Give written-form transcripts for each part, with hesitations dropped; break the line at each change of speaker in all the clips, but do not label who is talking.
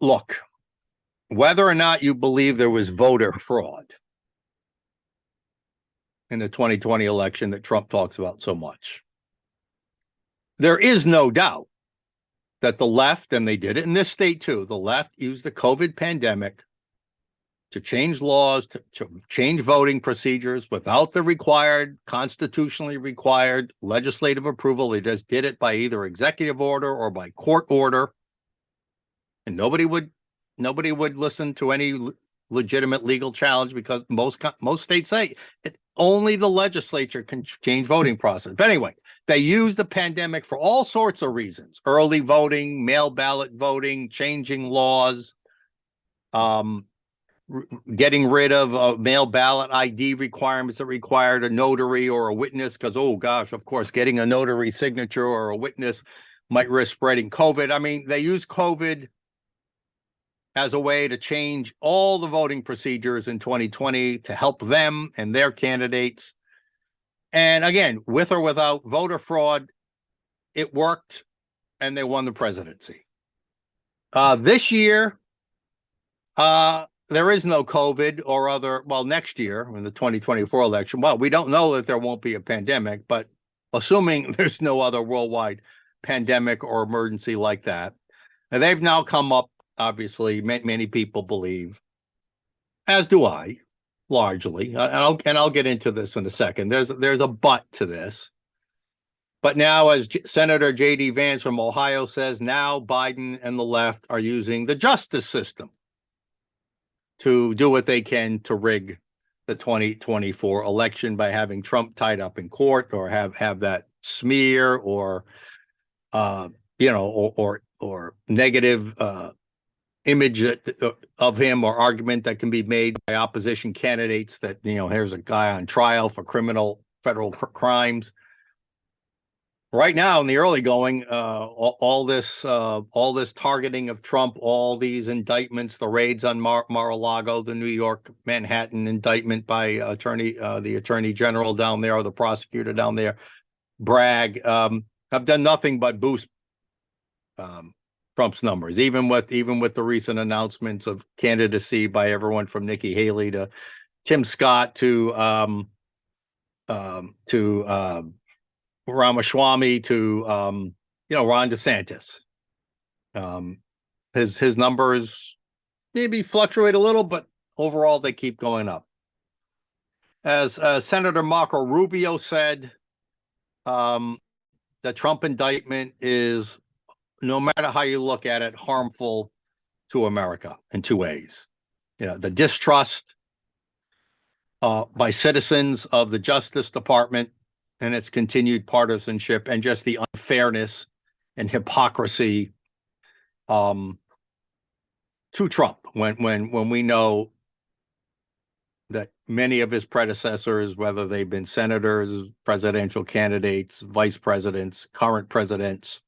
Look, whether or not you believe there was voter fraud in the 2020 election that Trump talks about so much, there is no doubt that the left, and they did it in this state too, the left used the COVID pandemic to change laws, to change voting procedures without the required, constitutionally required legislative approval. They just did it by either executive order or by court order. And nobody would listen to any legitimate legal challenge because most states say only the legislature can change voting process. But anyway, they use the pandemic for all sorts of reasons: early voting, mail ballot voting, changing laws, getting rid of mail ballot ID requirements that required a notary or a witness, because, oh gosh, of course, getting a notary signature or a witness might risk spreading COVID. I mean, they use COVID as a way to change all the voting procedures in 2020 to help them and their candidates. And again, with or without voter fraud, it worked and they won the presidency. This year, there is no COVID or other, well, next year in the 2024 election, well, we don't know that there won't be a pandemic, but assuming there's no other worldwide pandemic or emergency like that, and they've now come up, obviously, many people believe, as do I, largely, and I'll get into this in a second. There's a but to this. But now, as Senator J.D. Vance from Ohio says, now Biden and the left are using the justice system to do what they can to rig the 2024 election by having Trump tied up in court, or have that smear or negative image of him, or argument that can be made by opposition candidates that, here's a guy on trial for federal crimes. Right now, in the early going, all this targeting of Trump, all these indictments, the raids on Mar-a-Lago, the New York, Manhattan indictment by the attorney general down there, or the prosecutor down there, Bragg, have done nothing but boost Trump's numbers, even with the recent announcements of candidacy by everyone from Nikki Haley to Tim Scott to Ramaswamy to Ron DeSantis. His numbers maybe fluctuate a little, but overall they keep going up. As Senator Marco Rubio said, the Trump indictment is, no matter how you look at it, harmful to America in two ways. The distrust by citizens of the Justice Department and its continued partisanship, and just the unfairness and hypocrisy to Trump, when we know that many of his predecessors, whether they've been senators, presidential candidates, vice presidents, current presidents,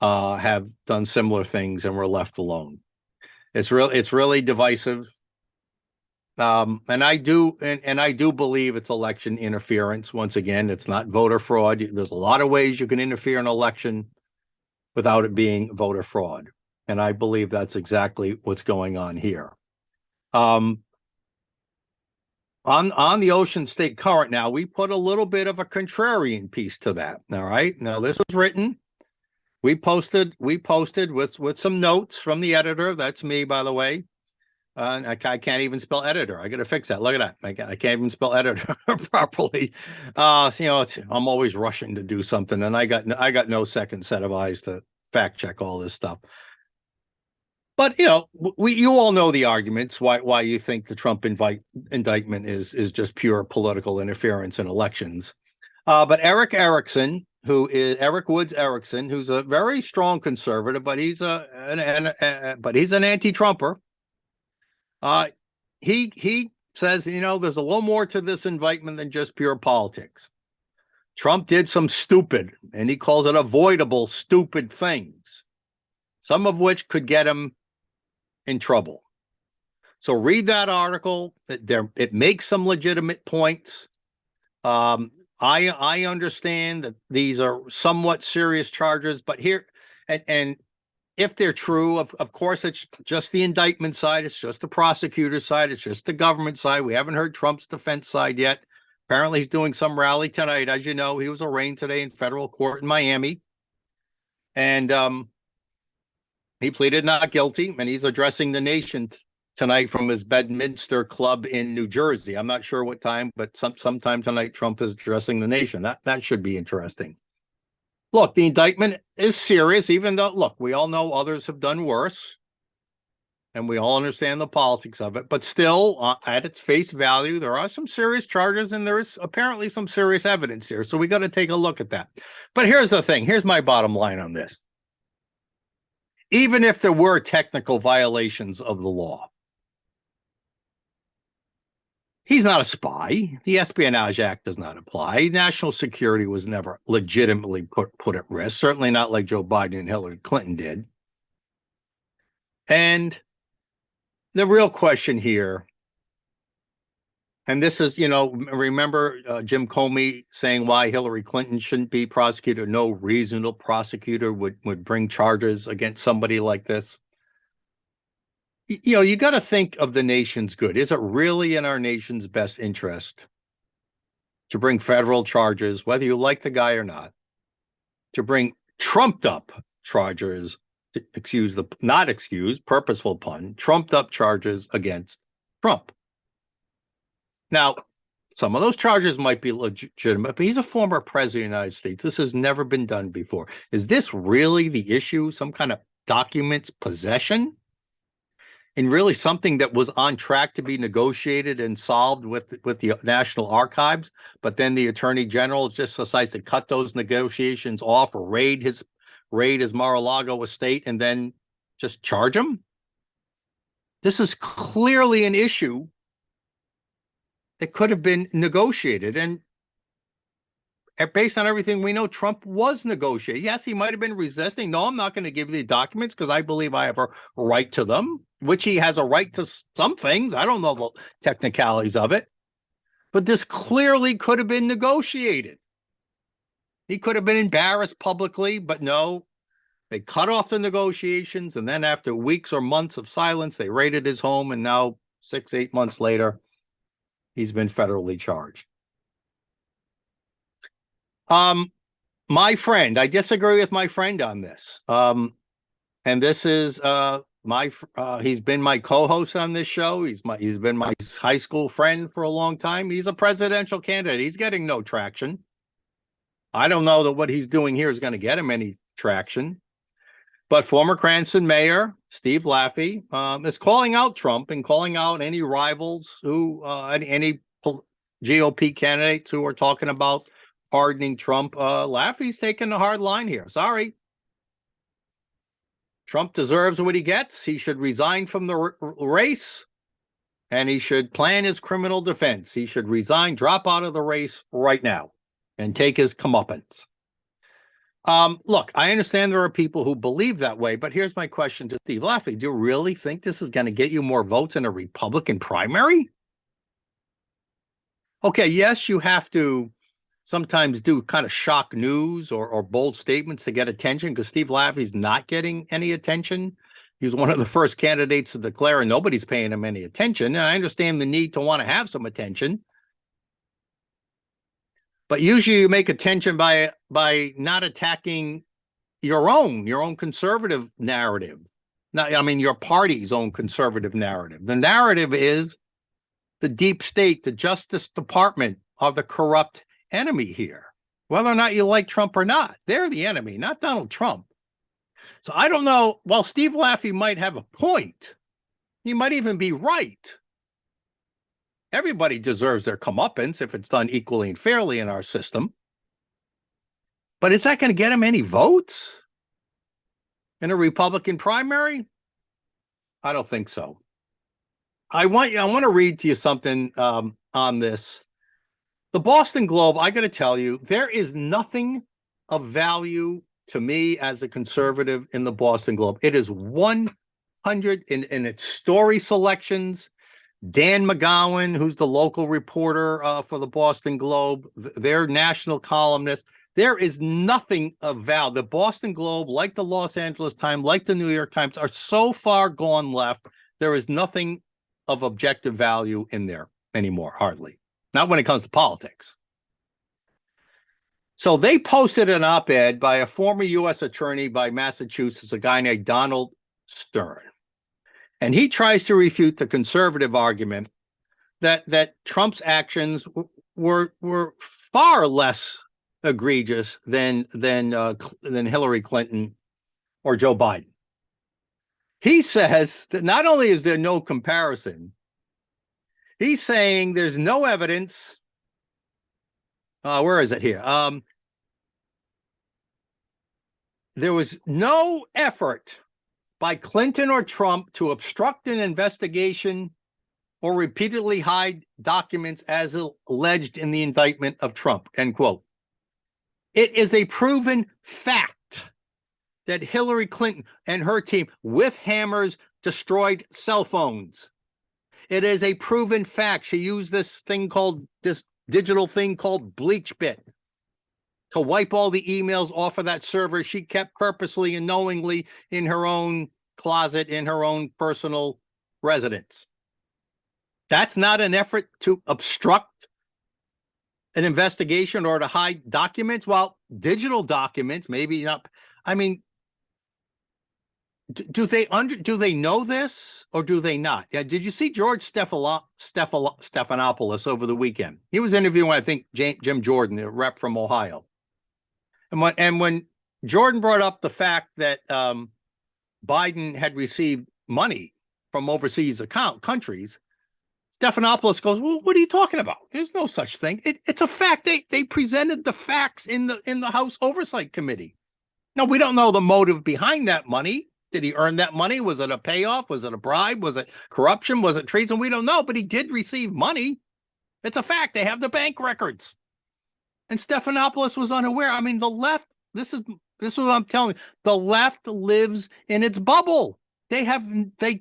have done similar things and were left alone. It's really divisive. And I do believe it's election interference. Once again, it's not voter fraud. There's a lot of ways you can interfere in an election without it being voter fraud. And I believe that's exactly what's going on here. On the Ocean State Current now, we put a little bit of a contrarian piece to that. All right. Now, this was written. We posted with some notes from the editor. That's me, by the way. I can't even spell editor. I got to fix that. Look at that. I can't even spell editor properly. I'm always rushing to do something, and I got no second set of eyes to fact check all this stuff. But you all know the arguments why you think the Trump indictment is just pure political interference in elections. But Eric Woods Erickson, who's a very strong conservative, but he's an anti-Trumper. He says, there's a little more to this indictment than just pure politics. Trump did some stupid, and he calls it avoidable, stupid things, some of which could get him in trouble. So read that article. It makes some legitimate points. I understand that these are somewhat serious charges, but here, and if they're true, of course, it's just the indictment side. It's just the prosecutor's side. It's just the government side. We haven't heard Trump's defense side yet. Apparently, he's doing some rally tonight. As you know, he was arraigned today in federal court in Miami. And he pleaded not guilty, and he's addressing the nation tonight from his Bedminster club in New Jersey. I'm not sure what time, but sometime tonight, Trump is addressing the nation. That should be interesting. Look, the indictment is serious, even though, look, we all know others have done worse, and we all understand the politics of it. But still, at its face value, there are some serious charges, and there is apparently some serious evidence here. So we got to take a look at that. But here's the thing. Here's my bottom line on this. Even if there were technical violations of the law, he's not a spy. The Espionage Act does not apply. National security was never legitimately put at risk, certainly not like Joe Biden and Hillary Clinton did. And the real question here, and this is, remember Jim Comey saying why Hillary Clinton shouldn't be prosecuted. No reasonable prosecutor would bring charges against somebody like this. You got to think of the nation's good. Is it really in our nation's best interest to bring federal charges, whether you like the guy or not, to bring trumped up charges, purposeful pun, trumped up charges against Trump? Now, some of those charges might be legitimate, but he's a former president of the United States. This has never been done before. Is this really the issue? Some kind of documents possession? And really something that was on track to be negotiated and solved with the National Archives, but then the Attorney General just decides to cut those negotiations off or raid his Mar-a-Lago estate and then just charge him? This is clearly an issue that could have been negotiated. And based on everything we know, Trump was negotiating. Yes, he might have been resisting. No, I'm not going to give you the documents because I believe I have a right to them, which he has a right to some things. I don't know the technicalities of it. But this clearly could have been negotiated. He could have been embarrassed publicly, but no. They cut off the negotiations, and then after weeks or months of silence, they raided his home, and now 6-8 months later, he's been federally charged. My friend, I disagree with my friend on this. And this is he's been my co-host on this show. He's been my high school friend for a long time. He's a presidential candidate. He's getting no traction. I don't know that what he's doing here is going to get him any traction. But former Cranston Mayor Steve Laffey is calling out Trump and calling out any rivals who any GOP candidates who are talking about pardoning Trump. Laffey's taking a hard line here. Sorry. Trump deserves what he gets. He should resign from the race, and he should plan his criminal defense. He should resign, drop out of the race right now, and take his comeuppance. Look, I understand there are people who believe that way, but here's my question to Steve Laffey. Do you really think this is going to get you more votes in a Republican primary? Okay, yes, you have to sometimes do kind of shock news or bold statements to get attention, because Steve Laffey's not getting any attention. He was one of the first candidates to declare, and nobody's paying him any attention. And I understand the need to want to have some attention. But usually you make attention by not attacking your own conservative narrative. Now, I mean, your party's own conservative narrative. The narrative is the deep state, the Justice Department are the corrupt enemy here. Whether or not you like Trump or not, they're the enemy, not Donald Trump. So I don't know. While Steve Laffey might have a point, he might even be right. Everybody deserves their comeuppance if it's done equally and fairly in our system. But is that going to get him any votes in a Republican primary? I don't think so. I want to read to you something on this. The Boston Globe, I got to tell you, there is nothing of value to me as a conservative in the Boston Globe. It is 100 in its story selections. Dan McGowan, who's the local reporter for the Boston Globe, their national columnist, There is nothing of value. The Boston Globe, like the Los Angeles Times, like the New York Times, are so far gone left. There is nothing of objective value in there anymore, hardly. Not when it comes to politics. So they posted an op-ed by a former U.S. attorney by Massachusetts, a guy named Donald Stern. And he tries to refute the conservative argument that Trump's actions were far less egregious than Hillary Clinton or Joe Biden. He says that not only is there no comparison, he's saying there's no evidence. Where is it here? There was no effort by Clinton or Trump to obstruct an investigation or repeatedly hide documents as alleged in the indictment of Trump, end quote. It is a proven fact that Hillary Clinton and her team with hammers destroyed cell phones. It is a proven fact. She used this digital thing called BleachBit to wipe all the emails off of that server she kept purposely and knowingly in her own closet, in her own personal residence. That's not an effort to obstruct an investigation or to hide documents. Well, digital documents, maybe not. I mean, do they know this or do they not? Yeah, did you see George Stephanopoulos over the weekend? He was interviewing, I think, Jim Jordan, the rep from Ohio. And when Jordan brought up the fact that Biden had received money from overseas countries, Stephanopoulos goes, "Well, what are you talking about? There's no such thing. It's a fact. They presented the facts in the House Oversight Committee. Now, we don't know the motive behind that money. Did he earn that money? Was it a payoff? Was it a bribe? Was it corruption? Was it treason? We don't know, but he did receive money. It's a fact. They have the bank records." And Stephanopoulos was unaware. I mean, the left, this is what I'm telling you. The left lives in its bubble. They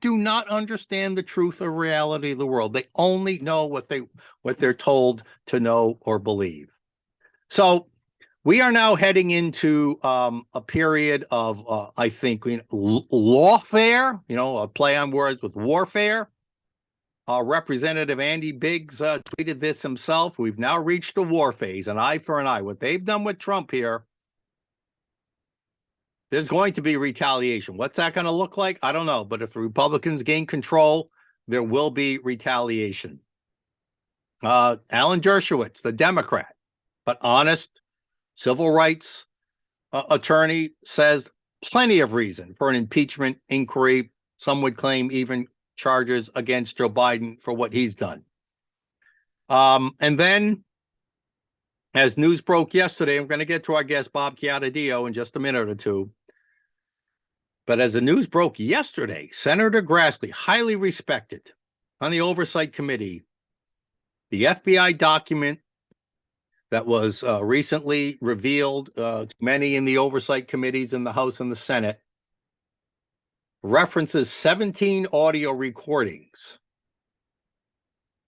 do not understand the truth or reality of the world. They only know what they're told to know or believe. So we are now heading into a period of, I think, lawfare, a play on words with warfare. Representative Andy Biggs tweeted this himself. We've now reached a war phase, an eye for an eye. What they've done with Trump here, there's going to be retaliation. What's that going to look like? I don't know. But if the Republicans gain control, there will be retaliation. Alan Dershowitz, the Democrat, but honest civil rights attorney, says plenty of reason for an impeachment inquiry. Some would claim even charges against Joe Biden for what he's done. And then, as news broke yesterday, I'm going to get to our guest, Bob Chiatadillo, in just a minute or two. But as the news broke yesterday, Senator Grassley, highly respected on the Oversight Committee, the FBI document that was recently revealed to many in the Oversight Committees in the House and the Senate, references 17 audio recordings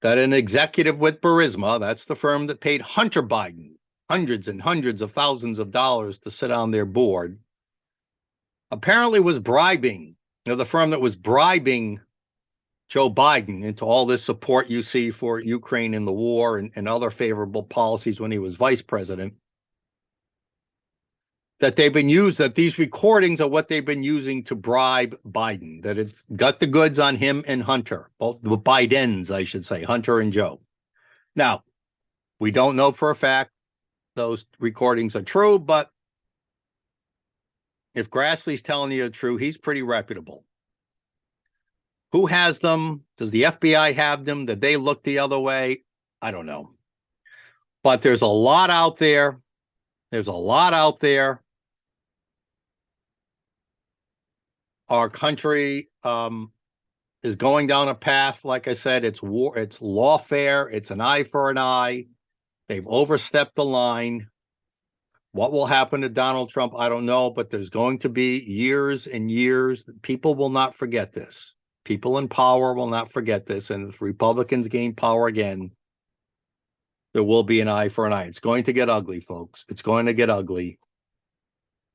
that an executive with Burisma, that's the firm that paid Hunter Biden hundreds and hundreds of thousands of dollars to sit on their board, apparently was bribing, the firm that was bribing Joe Biden into all this support you see for Ukraine in the war and other favorable policies when he was vice president. That these recordings are what they've been using to bribe Biden, that it's got the goods on him and Hunter, both the Bidens, I should say, Hunter and Joe. Now, we don't know for a fact those recordings are true, but if Grassley's telling you the truth, he's pretty reputable. Who has them? Does the FBI have them? Did they look the other way? I don't know. But there's a lot out there. Our country is going down a path. Like I said, it's war, it's lawfare, it's an eye for an eye. They've overstepped the line. What will happen to Donald Trump? I don't know, but there's going to be years and years. People will not forget this. People in power will not forget this. And if Republicans gain power again, there will be an eye for an eye. It's going to get ugly, folks. It's going to get ugly.